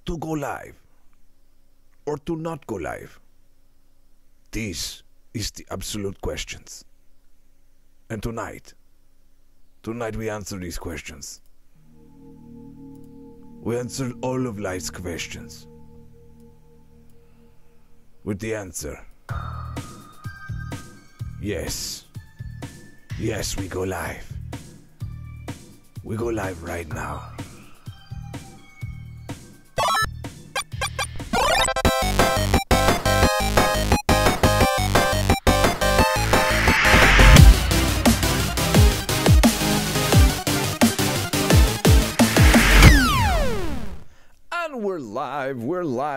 to go live or to not go live? This is the absolute questions. And tonight we answer these questions. We answered all of life's questions with the answer. Yes. Yes, we go live. We go live right now.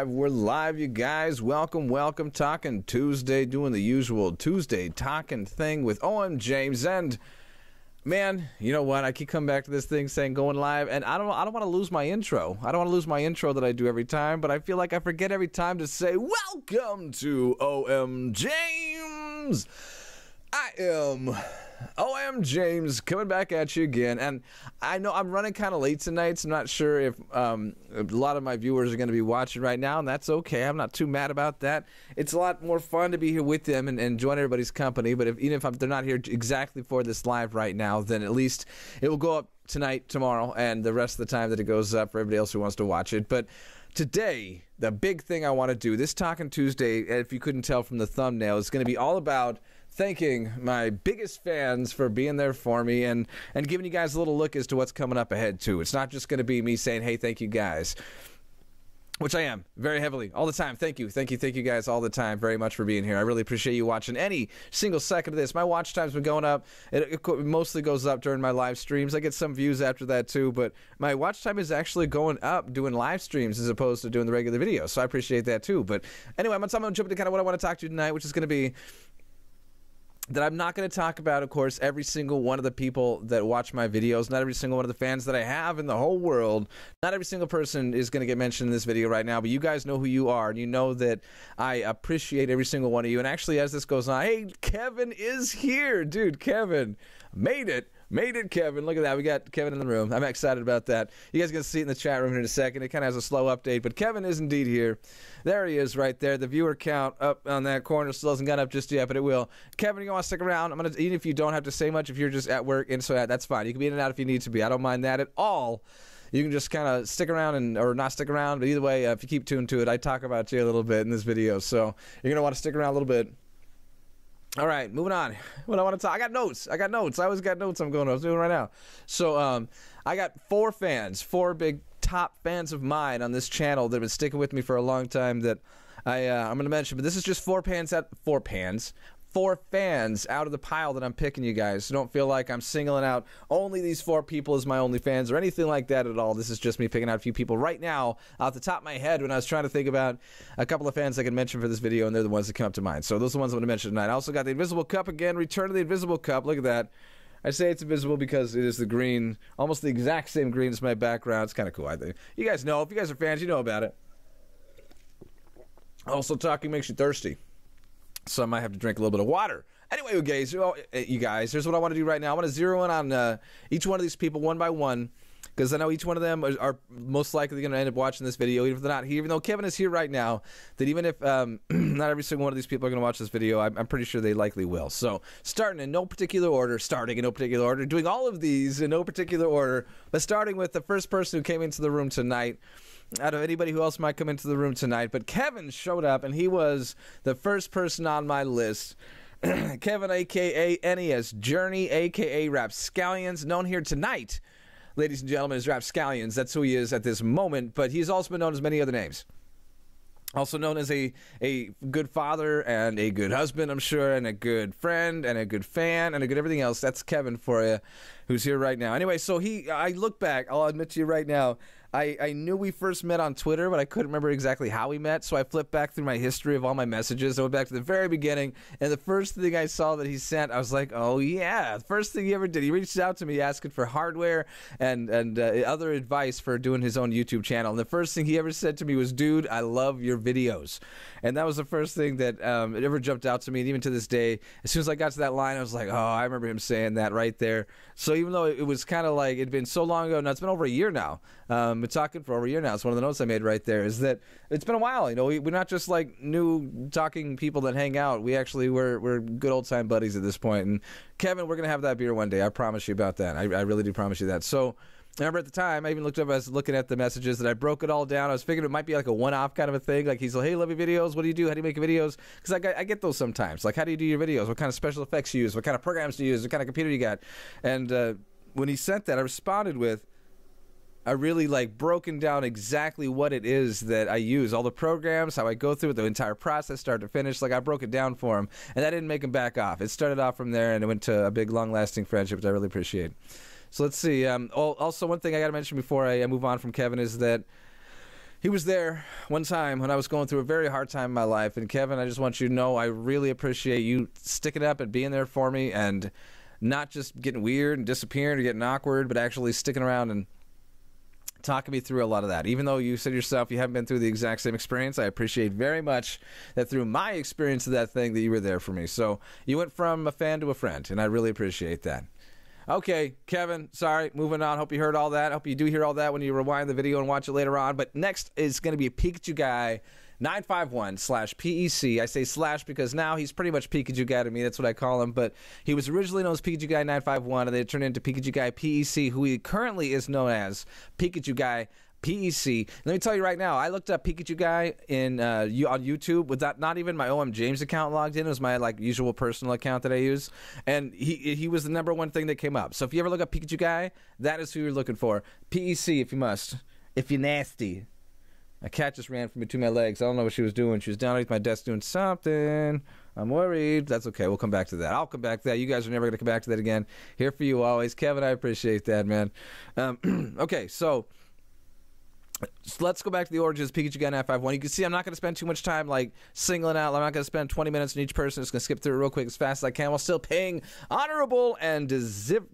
We're live, you guys. Welcome. Talking Tuesday, doing the usual Tuesday talking thing with OMJames. And man, you know what? I keep coming back to this thing saying going live, and I don't want to lose my intro. I don't want to lose my intro that I do every time, but I feel like I forget every time to say welcome to OMJames. I am OMJames coming back at you again, and I know I'm running kind of late tonight, so I'm not sure if a lot of my viewers are going to be watching right now, and that's okay. I'm not too mad about that. It's a lot more fun to be here with them and join everybody's company, but even if they're not here exactly for this live right now, then at least it will go up tonight, tomorrow, and the rest of the time that it goes up for everybody else who wants to watch it. But today, the big thing I want to do, this Talking Tuesday, if you couldn't tell from the thumbnail, is going to be all about thanking my biggest fans for being there for me and giving you guys a little look as to what's coming up ahead, too. It's not just going to be me saying, hey, thank you, guys, which I am very heavily all the time. Thank you guys all the time very much for being here. I really appreciate you watching any single second of this. My watch time's been going up. It mostly goes up during my live streams. I get some views after that too, but my watch time is actually going up doing live streams as opposed to doing the regular videos, so I appreciate that too. But anyway, I'm going to jump into kind of what I want to talk to you tonight, which is going to be that I'm not going to talk about, of course, every single one of the people that watch my videos, not every single one of the fans that I have in the whole world. Not every single person is going to get mentioned in this video right now, but you guys know who you are, and you know that I appreciate every single one of you. And actually, as this goes on, hey, Kevin is here. Dude, Kevin made it. Made it, Kevin. Look at that. We got Kevin in the room. I'm excited about that. You guys are going to see it in the chat room in a second. It kind of has a slow update, but Kevin is indeed here. There he is right there. The viewer count up on that corner still hasn't gone up just yet, but it will. Kevin, you want to stick around? Even if you don't have to say much, if you're just at work, and so that's fine. You can be in and out if you need to be. I don't mind that at all. You can just kind of stick around or not stick around, but either way, if you keep tuned to it, I talk about you a little bit in this video, so you're going to want to stick around a little bit. All right, moving on. What I want to talk, I got notes. I always got notes I'm doing right now. So I got four big top fans of mine on this channel that have been sticking with me for a long time that I'm going to mention. But this is just four fans out of the pile that I'm picking, you guys. So don't feel like I'm singling out only these four people as my only fans or anything like that at all. This is just me picking out a few people right now off the top of my head when I was trying to think about a couple of fans I could mention for this video, and they're the ones that come up to mind. So those are the ones I'm going to mention tonight. I also got the Invisible Cup again. Return to the Invisible Cup. Look at that. I say it's invisible because it is the green, almost the exact same green as my background. It's kind of cool, I think. You guys know. If you guys are fans, you know about it. Also, talking makes you thirsty, so I might have to drink a little bit of water. Anyway, you guys, here's what I want to do right now. I want to zero in on each one of these people one by one, because I know each one of them are most likely going to end up watching this video, even if they're not here. Even though Kevin is here right now, that even if not every single one of these people are going to watch this video, I'm pretty sure they likely will. So starting in no particular order, doing all of these in no particular order, but starting with the first person who came into the room tonight, out of anybody who else might come into the room tonight. But Kevin showed up, and he was the first person on my list. Kevin, a.k.a. NES Journey, a.k.a. Rapscallions, known here tonight, ladies and gentlemen, as Rapscallions. That's who he is at this moment, but he's also been known as many other names. Also known as a good father and a good husband, I'm sure, and a good friend and a good fan and a good everything else. That's Kevin for you, who's here right now. Anyway, so I look back, I'll admit to you right now, I knew we first met on Twitter, but I couldn't remember exactly how we met, so I flipped back through my history of all my messages. I went back to the very beginning, and the first thing I saw that he sent, I was like, oh yeah, the first thing he ever did, he reached out to me asking for hardware and other advice for doing his own YouTube channel, and the first thing he ever said to me was, dude, I love your videos. And that was the first thing that it ever jumped out to me, and even to this day, as soon as I got to that line, I was like, oh, I remember him saying that right there. So So even though it was kind of like it'd been so long ago, now it's been over a year now. Been talking for over a year now. It's one of the notes I made right there is that it's been a while. You know, we're not just like new talking people that hang out. We actually we're good old time buddies at this point. And Kevin, we're gonna have that beer one day. I promise you about that. I really do promise you that. So. I remember at the time, I even looked up, I was looking at the messages, that I broke it all down. I was figuring it might be like a one-off kind of a thing. Like, he's like, hey, love your videos. What do you do? How do you make videos? Because I get those sometimes. Like, how do you do your videos? What kind of special effects you use? What kind of programs do you use? What kind of computer you got? And when he sent that, I responded with, I really, like, broken down exactly what it is that I use. All the programs, how I go through it, the entire process, start to finish. Like, I broke it down for him. And that didn't make him back off. It started off from there, and it went to a big, long-lasting friendship, which I really appreciate. So let's see. Also, one thing I got to mention before I move on from Kevin is that he was there one time when I was going through a very hard time in my life. And Kevin, I just want you to know I really appreciate you sticking up and being there for me and not just getting weird and disappearing or getting awkward, but actually sticking around and talking me through a lot of that. Even though you said yourself you haven't been through the exact same experience, I appreciate very much that through my experience of that thing that you were there for me. So you went from a fan to a friend, and I really appreciate that. Okay, Kevin, sorry, moving on. Hope you heard all that. Hope you do hear all that when you rewind the video and watch it later on. But next is going to be a Pikachu Guy 951/PEC. I say slash because now he's pretty much Pikachu Guy to me. That's what I call him. But he was originally known as Pikachu Guy 951, and they turned into Pikachu Guy PEC, who he currently is known as Pikachu Guy PEC. Let me tell you right now, I looked up Pikachu Guy on YouTube with not even my OMJames account logged in. It was my like usual personal account that I use, and he was the #1 thing that came up. So if you ever look up Pikachu Guy, that is who you're looking for. PEC if you must. If you're nasty. A cat just ran from between my legs. I don't know what she was doing. She was down underneath my desk doing something. I'm worried. That's okay. We'll come back to that. I'll come back to that. You guys are never going to come back to that again. Here for you always. Kevin, I appreciate that, man. Okay, so let's go back to the origins of Pikachu Guy 951. You can see I'm not going to spend too much time like singling out. I'm not going to spend 20 minutes on each person. I'm just going to skip through it real quick as fast as I can while still paying honorable and deserved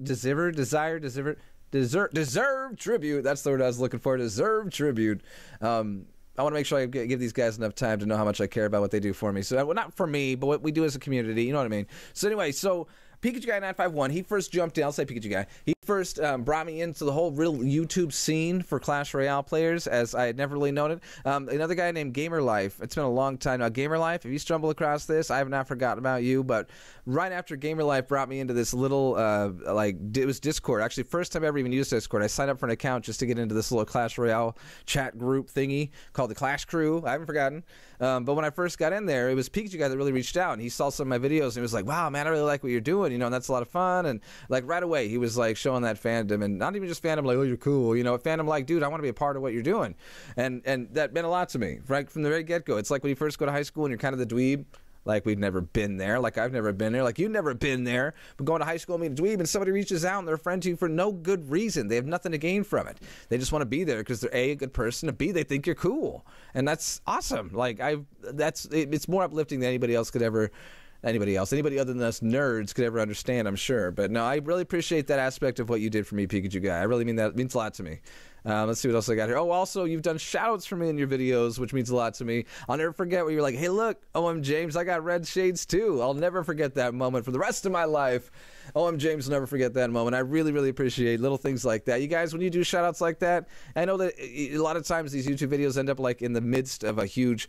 tribute. That's the word I was looking for. Deserved tribute. I want to make sure I give these guys enough time to know how much I care about what they do for me. So, well, not for me, but what we do as a community. You know what I mean? So anyway, Pikachu Guy 951, he first jumped in. I'll say Pikachu Guy. He first brought me into the whole real YouTube scene for Clash Royale players, as I had never really known it. Another guy named Gamer Life. It's been a long time now. Gamer Life, if you stumble across this, I have not forgotten about you. But right after Gamer Life brought me into this little, it was Discord. Actually, first time I ever even used Discord. I signed up for an account just to get into this little Clash Royale chat group thingy called the Clash Crew. I haven't forgotten. But when I first got in there, it was Pikachu Guy that really reached out, and he saw some of my videos, and he was like, wow, man, I really like what you're doing, and that's a lot of fun. And like right away, he was like showing that fandom, and not even just fandom like, oh, you're cool, fandom like, dude, I want to be a part of what you're doing. And that meant a lot to me, right from the very get-go. It's like when you first go to high school and you're kind of the dweeb, like we've never been there, like I've never been there, like you've never been there, but going to high school and being a dweeb, and somebody reaches out and they're a friend to you for no good reason. They have nothing to gain from it. They just want to be there because they're a good person, and B, they think you're cool, and that's awesome. Like it's more uplifting than anybody other than us nerds could ever understand, I'm sure. But no, I really appreciate that aspect of what you did for me, Pikachu Guy. I really mean that. It means a lot to me. Let's see what else I got here. Oh, also, you've done shoutouts for me in your videos, which means a lot to me. I'll never forget where you're like, hey, look, OMJames, I got red shades too. I'll never forget that moment for the rest of my life. OMJames will never forget that moment. I really, really appreciate little things like that. You guys, when you do shoutouts like that, I know that a lot of times these YouTube videos end up like in the midst of a huge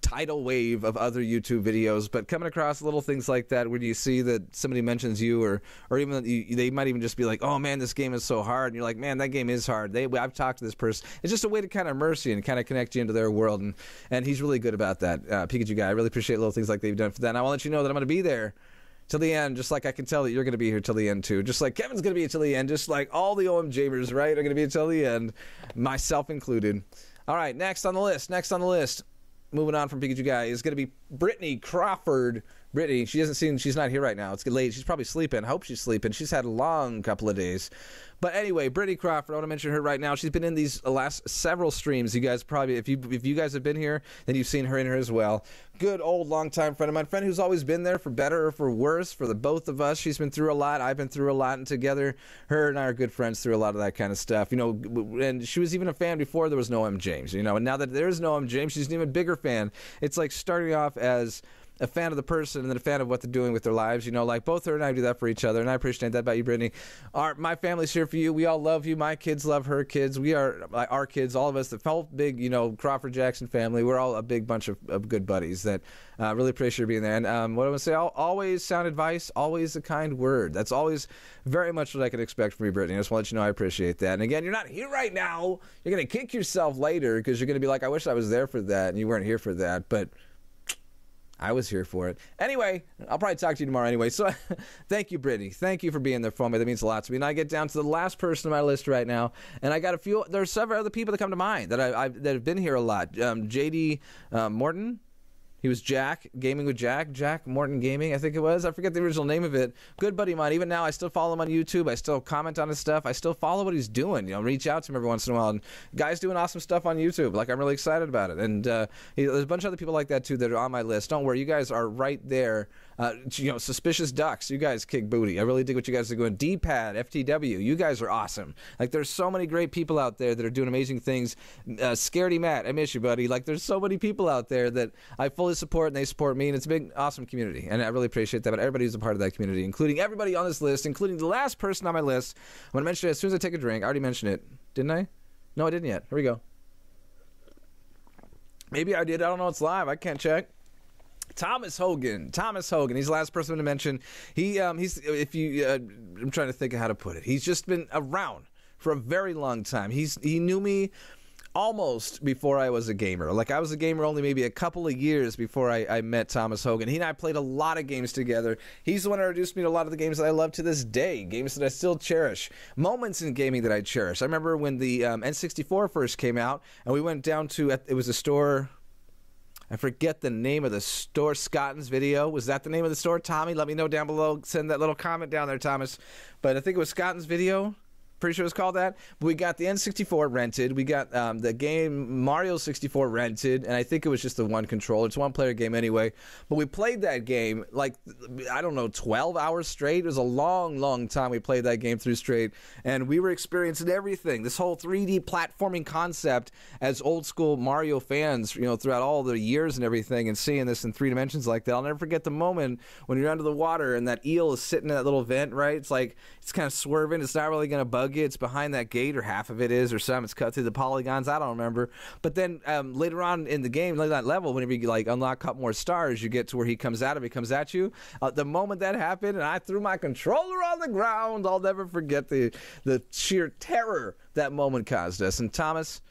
tidal wave of other YouTube videos, but coming across little things like that where you see that somebody mentions you, or even they might even just be like, oh man, this game is so hard, and you're like, man, that game is hard. I've talked to this person. It's just a way to kind of immerse you and kind of connect you into their world, and he's really good about that. Pikachu Guy, I really appreciate little things like that you've done for that. And I want to let you know that I'm going to be there till the end, just like I can tell that you're going to be here till the end too, just like Kevin's going to be here till the end, just like all the OMJamers, right, are going to be here till the end, myself included. All right, next on the list. Moving on from Pikachu Guy is going to be Brittany Crawford. Brittany, she's not here right now. It's late. She's probably sleeping. I hope she's sleeping. She's had a long couple of days. But anyway, Brittany Crawford, I want to mention her right now. She's been in these last several streams. You guys probably, if you guys have been here, then you've seen her in her as well. Good old longtime friend of mine, friend who's always been there for better or for worse for the both of us. She's been through a lot. I've been through a lot, and together, her and I are good friends through a lot of that kind of stuff. And she was even a fan before there was no OMJames. And now that there is no OMJames, she's an even bigger fan. It's like starting off as a fan of the person and then a fan of what they're doing with their lives. You know, like both her and I do that for each other, and I appreciate that about you, Brittany. My family's here for you. We all love you. My kids love her kids. We are our kids, all of us, the whole big, you know, Crawford Jackson family. We're all a big bunch of good buddies that really appreciate being there. And what I want to say, always sound advice, always a kind word. That's always very much what I can expect from you, Brittany. I just want to let you know I appreciate that. And again, you're not here right now. You're going to kick yourself later because you're going to be like, I wish I was there for that, and you weren't here for that. But I was here for it. Anyway, I'll probably talk to you tomorrow anyway. So thank you, Brittany. Thank you for being there for me. That means a lot to me. And I get down to the last person on my list right now. And I got a few. There's several other people that come to mind that that have been here a lot. JD Morton. He was Jack, Gaming with Jack Morton Gaming, I think it was. I forget the original name of it. Good buddy of mine. Even now, I still follow him on YouTube. I still comment on his stuff. I still follow what he's doing. You know, reach out to him every once in a while. And guy's doing awesome stuff on YouTube. Like, I'm really excited about it. And there's a bunch of other people like that, too, that are on my list. Don't worry. You guys are right there. You know, Suspicious Ducks. You guys kick booty. I really dig what you guys are doing. D-Pad, FTW. You guys are awesome. Like, there's so many great people out there that are doing amazing things. Scaredy Matt, I miss you, buddy. Like, there's so many people out there that I fully support, and they support me, and it's a big, awesome community, and I really appreciate that. But everybody who's a part of that community, including everybody on this list, including the last person on my list. I'm going to mention it as soon as I take a drink. I already mentioned it. Didn't I? No, I didn't yet. Here we go. Maybe I did. I don't know. It's live. I can't check. Thomas Hogan. He's the last person to mention. He's if you I'm trying to think of how to put it. He's just been around for a very long time. He knew me almost before I was a gamer. Like, I was a gamer only maybe a couple of years before I met Thomas Hogan. He and I played a lot of games together. He's the one who introduced me to a lot of the games that I love to this day, games that I still cherish, moments in gaming that I cherish. I remember when the N64 first came out, and we went down to, it was a store, I forget the name of the store, Scotton's Video. Was that the name of the store? Tommy, let me know down below. Send that little comment down there, Thomas. But I think it was Scotton's Video. Pretty sure it was called that. But we got the N64 rented. We got the game Mario 64 rented, and I think it was just the one controller. It's a one-player game anyway. But we played that game, like, I don't know, 12 hours straight. It was a long, long time we played that game through straight, and we were experiencing everything. This whole 3D platforming concept as old-school Mario fans, you know, throughout all the years and everything, and seeing this in 3 dimensions like that. I'll never forget the moment when you're under the water and that eel is sitting in that little vent, right? It's like, it's kind of swerving. It's not really going to bug you. It's behind that gate, or half of it is, or some. It's cut through the polygons. I don't remember. But then later on in the game, later that level, whenever you like unlock a couple more stars, you get to where he comes out of it, comes at you. The moment that happened, and I threw my controller on the ground, I'll never forget the sheer terror that moment caused us. And Thomas,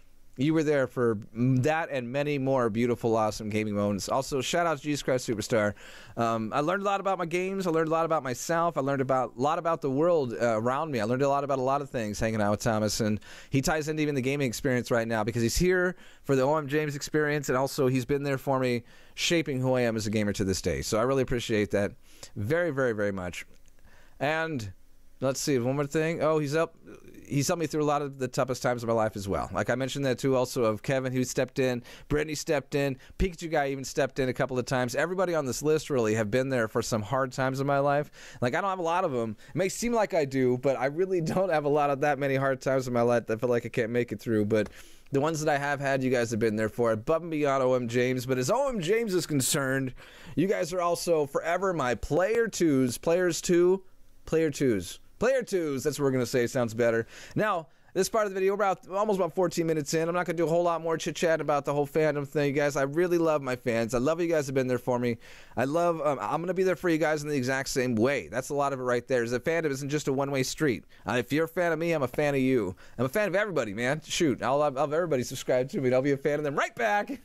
you were there for that and many more beautiful, awesome gaming moments. Also, shout out to Jesus Christ Superstar. I learned a lot about my games. I learned a lot about myself. I learned a lot about the world around me. I learned a lot about a lot of things hanging out with Thomas. And he ties into even the gaming experience right now because he's here for the OMJames experience. And also, he's been there for me, shaping who I am as a gamer to this day. So I really appreciate that very, very, very much. And let's see, one more thing. Oh, he's helped me through a lot of the toughest times of my life as well. Like I mentioned that too, also of Kevin, who stepped in, Brittany stepped in, Pikachu guy even stepped in a couple of times. Everybody on this list really have been there for some hard times in my life. Like, I don't have a lot of them. It may seem like I do, but I really don't have a lot of that many hard times in my life that I feel like I can't make it through. But the ones that I have had, you guys have been there for, above and beyond OMJames. But as OMJames is concerned, you guys are also forever my player twos. Player twos, that's what we're going to say. Sounds better. Now, this part of the video, we're almost about 14 minutes in. I'm not going to do a whole lot more chit-chat about the whole fandom thing, guys. I really love my fans. I love you guys have been there for me. I love, I'm going to be there for you guys in the exact same way. That's a lot of it right there. The fandom isn't just a one-way street. If you're a fan of me, I'm a fan of you. I'm a fan of everybody, man. Shoot, I'll have everybody subscribe to me, and I'll be a fan of them right back.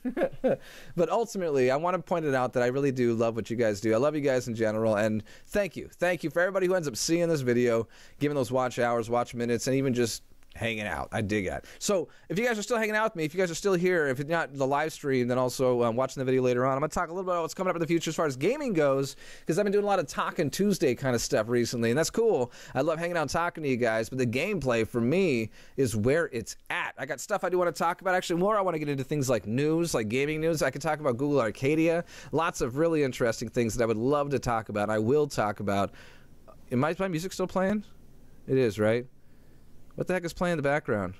But ultimately, I want to point it out that I really do love what you guys do. I love you guys in general, and thank you. Thank you for everybody who ends up seeing this video, giving those watch hours, watch minutes, and even just hanging out. I dig it. So if you guys are still hanging out with me, if you guys are still here, if it's not the live stream, then also watching the video later on, I'm going to talk a little bit about what's coming up in the future as far as gaming goes, because I've been doing a lot of Talking Tuesday kind of stuff recently, and that's cool. I love hanging out and talking to you guys, but the gameplay for me is where it's at. I got stuff I do want to talk about. Actually, more I want to get into things like news, like gaming news. I could talk about Google Arcadia. Lots of really interesting things that I would love to talk about, and I will talk about. Is my music still playing? It is, right? What the heck is playing in the background?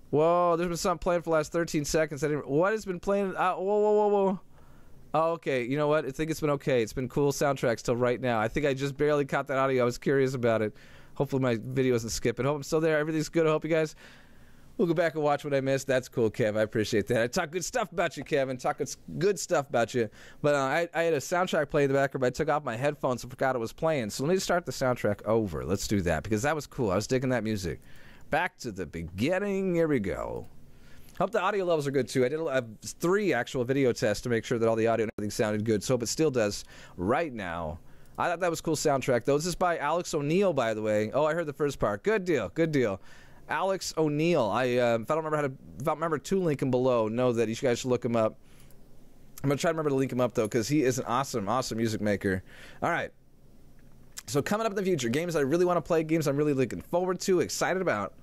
Whoa, there's been something playing for the last 13 seconds. What has been playing? Whoa. Oh, okay. You know what? I think it's been okay. It's been cool soundtracks till right now. I think I just barely caught that audio. I was curious about it. Hopefully my video isn't skipping. Hope I'm still there. Everything's good. I hope you guys will go back and watch what I missed. That's cool, Kev. I appreciate that. I talk good stuff about you, Kevin. Talk good stuff about you. But I had a soundtrack playing in the background, but I took off my headphones and forgot it was playing. So let me start the soundtrack over. Let's do that because that was cool. I was digging that music. Back to the beginning. Here we go. Hope the audio levels are good, too. I did 3 actual video tests to make sure that all the audio and everything sounded good. So hope it still does right now. I thought that was a cool soundtrack, though. This is by Alex O'Neill, by the way. Oh, I heard the first part. Good deal. Good deal. Alex O'Neill. If I don't remember to link him below, know that you guys should look him up. I'm going to try to remember to link him up, though, because he is an awesome, awesome music maker. All right. So coming up in the future, games I really want to play, games I'm really looking forward to, excited about.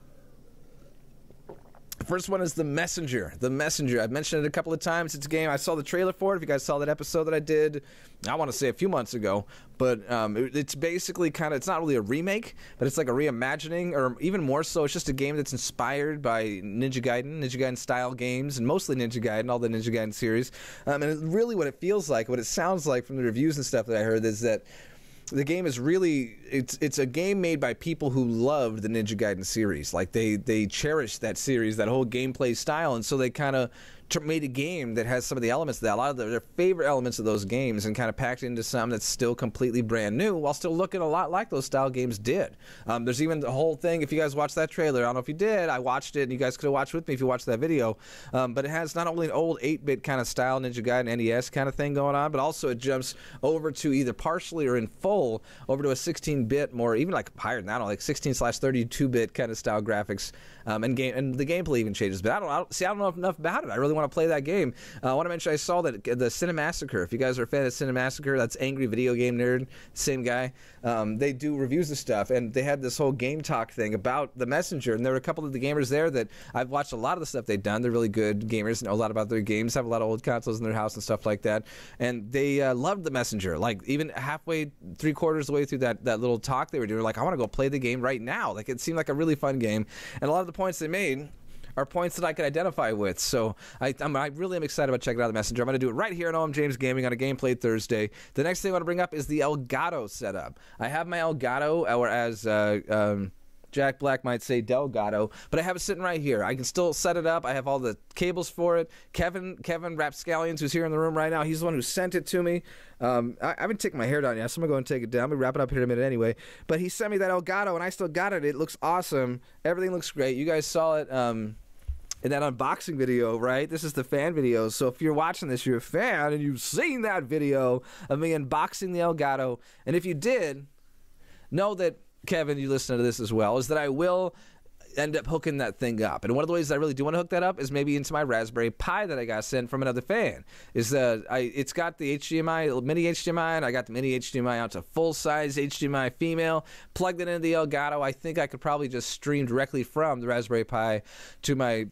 First one is The Messenger. The Messenger. I've mentioned it a couple of times. It's a game. I saw the trailer for it. If you guys saw that episode that I did, I want to say a few months ago. But it's basically kind of, it's not really a remake, but it's like a reimagining, or even more so, it's just a game that's inspired by Ninja Gaiden style games, and mostly Ninja Gaiden, all the Ninja Gaiden series. And really what it feels like, what it sounds like from the reviews and stuff that I heard is that the game is really, it's a game made by people who loved the Ninja Gaiden series. Like they cherish that series, that whole gameplay style, and so they kind of made a game that has some of the elements of that, a lot of their favorite elements of those games, and kind of packed into something that's still completely brand new while still looking a lot like those style games did. There's even the whole thing, if you guys watched that trailer, I don't know if you did, I watched it, and you guys could have watched with me if you watched that video, but it has not only an old 8-bit kind of style Ninja Gaiden NES kind of thing going on, but also it jumps over to either partially or in full over to a 16-bit, more even like higher than that, like 16/32-bit kind of style graphics, and the gameplay even changes. But I don't know enough about it. I really want to play that game. I want to mention I saw that the Cinemassacre. If you guys are a fan of Cinemassacre, that's Angry Video Game Nerd, same guy. They do reviews of stuff, and they had this whole game talk thing about The Messenger. And there were a couple of the gamers there that I've watched a lot of the stuff they've done. They're really good gamers, know a lot about their games, have a lot of old consoles in their house and stuff like that. And they loved The Messenger. Like even halfway, 3/4 of the way through that little talk they were doing, like I want to go play the game right now. Like it seemed like a really fun game, and a lot of the points they made are points that I could identify with. So I really am excited about checking out The Messenger. I'm going to do it right here on OMJames Gaming on a Gameplay Thursday. The next thing I want to bring up is the Elgato setup. I have my Elgato, or as Jack Black might say, Delgado, but I have it sitting right here. I can still set it up. I have all the cables for it. Kevin Rapscallions, who's here in the room right now, he's the one who sent it to me. I haven't taken my hair down yet, so I'm going to go and take it down. I'm going to wrap it up here in a minute anyway. But he sent me that Elgato, and I still got it. It looks awesome. Everything looks great. You guys saw it in that unboxing video, right? This is the fan video. So if you're watching this, you're a fan, and you've seen that video of me unboxing the Elgato. And if you did, know that, Kevin, you listen to this as well, is that I will end up hooking that thing up. And one of the ways I really do want to hook that up is maybe into my Raspberry Pi that I got sent from another fan. It's got the HDMI, mini HDMI, and I got the mini HDMI out to full-size HDMI female, plugged it into the Elgato. I think I could probably just stream directly from the Raspberry Pi to my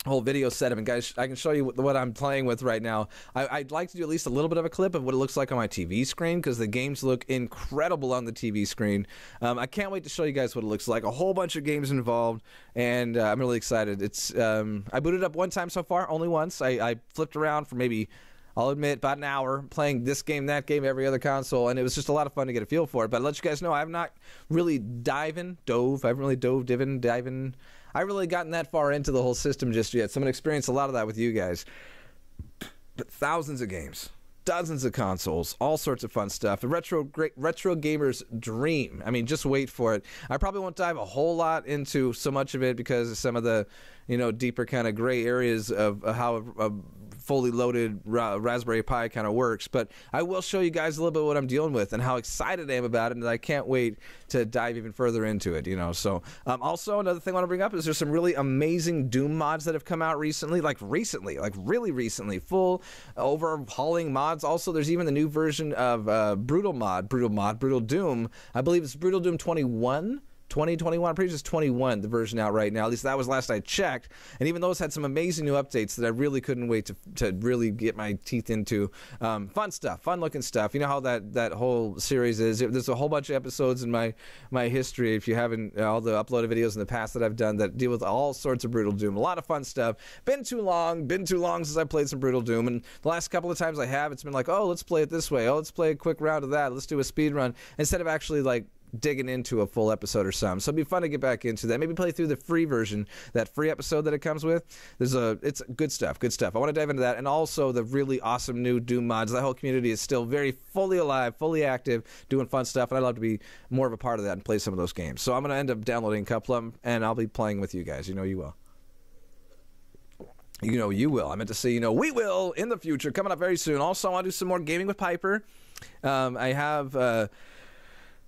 whole video setup. And guys, I can show you what I'm playing with right now. I'd like to do at least a little bit of a clip of what it looks like on my TV screen, because the games look incredible on the TV screen. I can't wait to show you guys what it looks like. A whole bunch of games involved, and I'm really excited. I booted up one time so far, only once. I flipped around for maybe, I'll admit, about an hour, playing this game, that game, every other console, and it was just a lot of fun to get a feel for it. But I'll let you guys know, I have not really diving. I haven't really gotten that far into the whole system just yet, so I'm going to experience a lot of that with you guys. But thousands of games, dozens of consoles, all sorts of fun stuff. The retro gamer's dream. I mean, just wait for it. I probably won't dive a whole lot into so much of it because of some of the, deeper kind of gray areas of how a fully loaded Raspberry Pi kind of works. But I will show you guys a little bit of what I'm dealing with and how excited I am about it, and that I can't wait to dive even further into it, So also another thing I want to bring up is there's some really amazing Doom mods that have come out recently, like really recently, full overhauling mods. Also, there's even the new version of Brutal Doom. I believe it's Brutal Doom 21. 2021. I'm pretty sure it's 21, the version out right now. At least that was last I checked. And even those had some amazing new updates that I really couldn't wait to really get my teeth into. Fun stuff, fun looking stuff. You know how that whole series is. There's a whole bunch of episodes in my history, if you haven't, all the uploaded videos in the past that I've done that deal with all sorts of Brutal Doom. A lot of fun stuff. Been too long since I played some Brutal Doom. And the last couple of times I have, it's been like, oh, let's play it this way. Oh, let's play a quick round of that. Let's do a speed run. Instead of actually like digging into a full episode or something. So it'd be fun to get back into that. Maybe play through the free version, that free episode that it comes with. It's good stuff. I want to dive into that, and also the really awesome new Doom mods. That whole community is still very fully alive, fully active, doing fun stuff, and I'd love to be more of a part of that and play some of those games. So I'm going to end up downloading a couple of them, and I'll be playing with you guys. You know you will. You know you will. I meant to say, you know, we will in the future, coming up very soon. Also, I want to do some more gaming with Piper. I have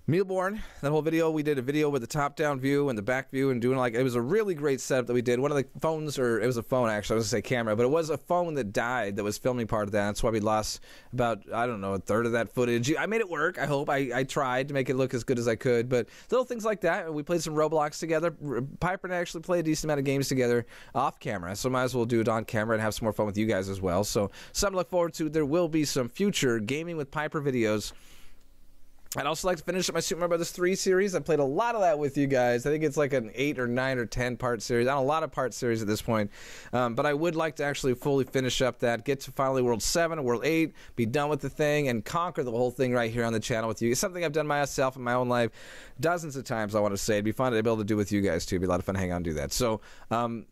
Mealborn, that whole video, we did a video with the top-down view and the back view and doing like, it was a really great setup that we did. One of the phones, or it was a phone actually, I was going to say camera, but it was a phone that died that was filming part of that. That's why we lost about, I don't know, a third of that footage. I made it work, I hope. I tried to make it look as good as I could, but little things like that. We played some Roblox together. Piper and I actually played a decent amount of games together off camera, so might as well do it on camera and have some more fun with you guys as well. So something to look forward to. There will be some future Gaming with Piper videos. I'd also like to finish up my Super Mario Brothers 3 series. I played a lot of that with you guys. I think it's like an 8 or 9 or 10 part series. I don't know, a lot of part series at this point. But I would like to actually fully finish up that, get to finally World 7 or World 8, be done with the thing, and conquer the whole thing right here on the channel with you. It's something I've done myself in my own life dozens of times, I want to say. It'd be fun to be able to do with you guys, too. It'd be a lot of fun to hang out and do that. So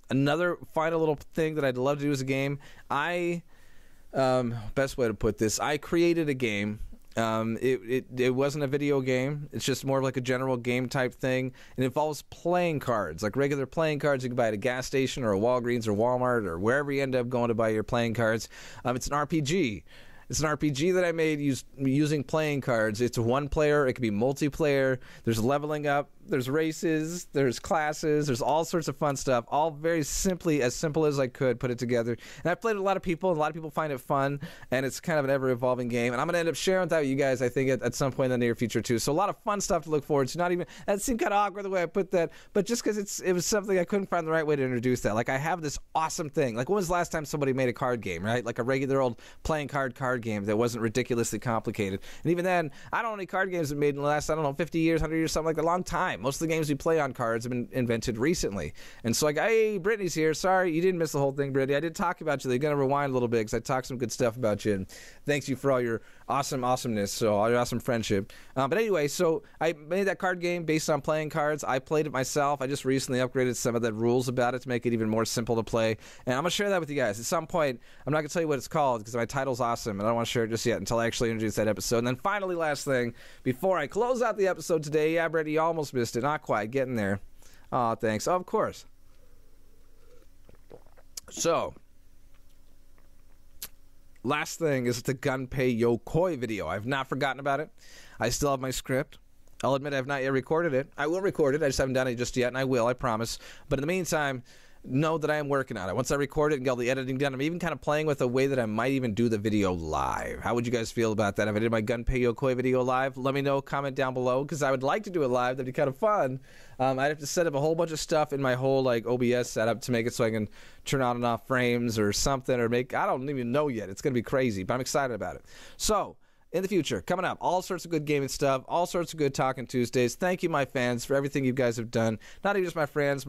another final little thing that I'd love to do as a game, best way to put this, I created a game. It wasn't a video game. It's just more of like a general game type thing. It involves playing cards, like regular playing cards you can buy at a gas station or a Walgreens or Walmart or wherever you end up going to buy your playing cards. It's an RPG. It's an RPG that I made using playing cards. It's one player. It can be multiplayer. There's leveling up. There's races. There's classes. There's all sorts of fun stuff. All very simply, as simple as I could, put it together. And I've played with a lot of people. And a lot of people find it fun. And it's kind of an ever-evolving game. And I'm going to end up sharing that with you guys, I think, at some point in the near future, too. So a lot of fun stuff to look forward to. Not even, that seemed kind of awkward the way I put that. But just because it was something I couldn't find the right way to introduce that. Like, I have this awesome thing. Like, when was the last time somebody made a card game, right? Like a regular old playing card game that wasn't ridiculously complicated. And even then, I don't know any card games that made in the last, 50 years, 100 years, something like that, a long time. Most of the games we play on cards have been invented recently. And so like, hey, Brittany's here. Sorry, you didn't miss the whole thing, Brittany. I did talk about you. They're going to rewind a little bit because I talked some good stuff about you. And thanks you for all your awesomeness, so all your awesome friendship. But anyway, so I made that card game based on playing cards. I played it myself. I just recently upgraded some of the rules about it to make it even more simple to play. And I'm going to share that with you guys. At some point, I'm not going to tell you what it's called because my title's awesome, and I don't want to share it just yet until I actually introduce that episode. And then finally, last thing, before I close out the episode today, yeah, Brady, you almost missed it. Not quite. Getting there. Oh, thanks. Oh, of course. So, last thing is the Gunpei Yokoi video. I've not forgotten about it. I still have my script. I'll admit I have not yet recorded it. I will record it. I just haven't done it just yet, and I will, I promise. But in the meantime, know that I am working on it. Once I record it and get all the editing done, I'm even kind of playing with a way that I might even do the video live. How would you guys feel about that? If I did my Gunpei Yokoi video live, let me know, comment down below, because I would like to do it live. That'd be kind of fun. I'd have to set up a whole bunch of stuff in my whole like OBS setup to make it so I can turn on and off frames or something, or make, I don't even know yet. It's going to be crazy, but I'm excited about it. So, in the future, coming up, all sorts of good gaming stuff, all sorts of good Talking Tuesdays. Thank you, my fans, for everything you guys have done. Not even just my friends,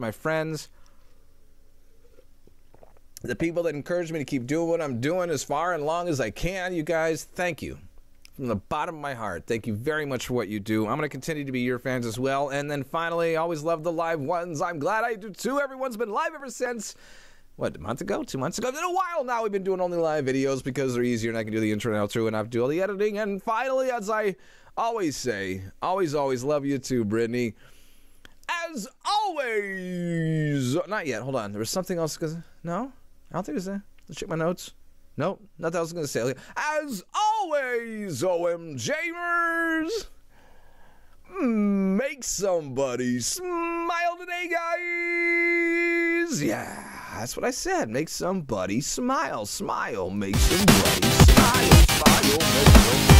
the people that encourage me to keep doing what I'm doing as far and long as I can. You guys, thank you. From the bottom of my heart, thank you very much for what you do. I'm going to continue to be your fans as well. And then finally, I always love the live ones. I'm glad I do too. Everyone's been live ever since, what, a month ago? 2 months ago? It's been a while now. We've been doing only live videos because they're easier and I can do the intro and outro and I have to do all the editing. And finally, as I always say, always love you too, Brittany. As always. Not yet. Hold on. There was something else. No? I don't think it was there. Let's check my notes. Nope. Not that I was going to say. As always, OMJamers. Make somebody smile today, guys. Yeah, that's what I said. Make somebody smile. Smile. Make somebody smile. Smile. Make somebody